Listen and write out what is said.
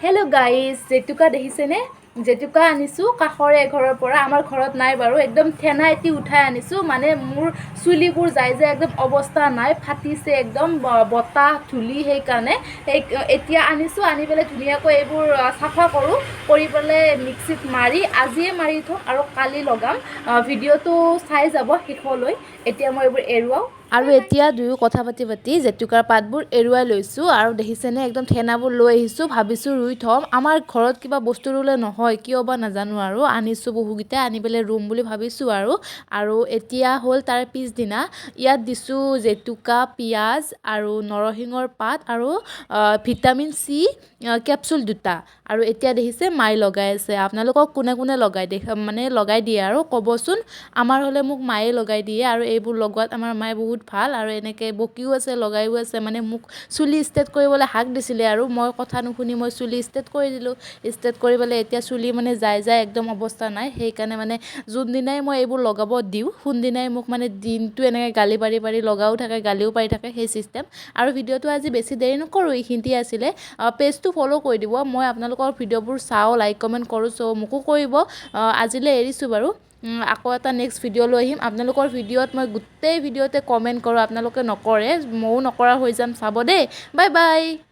Hello' guys, জেতুকা দেখিছেনে? জেতুকা আনিছোঁ কাষৰে এঘৰৰ পৰা। আমাৰ ঘৰত নাই বাৰু। একদম ফেনা এটি উঠাই আনিছোঁ, মানে মোৰ চুলিবোৰ যাই যে একদম অৱস্থা নাই, ফাটিছে একদম বতাহ ধূলি। সেইকাৰণে এতিয়া আনিছোঁ, আনি পেলাই ধুনীয়াকৈ এইবোৰ চাফা কৰোঁ, কৰি পেলাই মিক্সিত মাৰি আজিয়ে মাৰি থওঁ আৰু কালি লগাম। ভিডিঅ'টো চাই যাব শেষলৈ। এতিয়া মই এইবোৰ এৰুৱাওঁ আৰু এতিয়া দুয়ো কথা পাতি পাতি জেতুকাৰ পাতবোৰ এৰুৱাই লৈছোঁ। আৰু দেখিছেনে একদম ঠেনাবোৰ লৈ আহিছোঁ, ভাবিছোঁ ৰুই থ'ম। আমাৰ ঘৰত কিবা বস্তু ৰুলে নহয়, কিয় বা নাজানো আৰু আনিছোঁ বহুকেইটা, আনি পেলাই ৰুম বুলি ভাবিছোঁ আৰু এতিয়া হ'ল তাৰ পিছদিনা। ইয়াত দিছোঁ জেতুকা, পিঁয়াজ আৰু নৰসিংহৰ পাত আৰু ভিটামিন চি কেপচুল 2টা। আৰু এতিয়া দেখিছে মায়ে লগাই আছে। আপোনালোকক কোনে কোনে লগাই দিয়ে আৰু ক'বচোন। আমাৰ হ'লে মোক মায়ে লগাই দিয়ে, আৰু এইবোৰ লগোৱাত আমাৰ মায়ে বহুত ভাল, আৰু এনেকৈ বকিও আছে, লগাইও আছে। মানে মোক চুলি ষ্ট্ৰেট কৰিবলৈ হাক দিছিলে, আৰু মই কথা নুশুনি মই চুলি ষ্ট্ৰেট কৰি দিলোঁ। ষ্ট্ৰেট কৰি পেলাই এতিয়া চুলি মানে যাই একদম অৱস্থা নাই। সেইকাৰণে মানে যোনদিনাই মই এইবোৰ লগাব দিওঁ, সোনদিনাই মোক মানে দিনটো এনেকৈ গালি পাৰি লগাও থাকে, গালিও পাৰি থাকে, সেই চিষ্টেম। আৰু ভিডিঅ'টো আজি বেছি দেৰি নকৰোঁ, এইখিনিতে আছিলে। পেজটো ফ'ল' কৰি দিব। মই আপোনালোকৰ ভিডিঅ'বোৰ চাওঁ, লাইক কমেণ্ট কৰোঁ, চ' মোকো কৰিব। আজিলৈ এৰিছোঁ বাৰু। আকৌ এটা নেক্সট ভিডিঅ' লৈ আহিম। আপোনালোকৰ ভিডিঅ'ত মই গোটেই ভিডিঅ'তে কমেণ্ট কৰোঁ, আপোনালোকে নকৰে, ময়ো নকৰা হৈ যাম। চাব দেই, বাই বাই।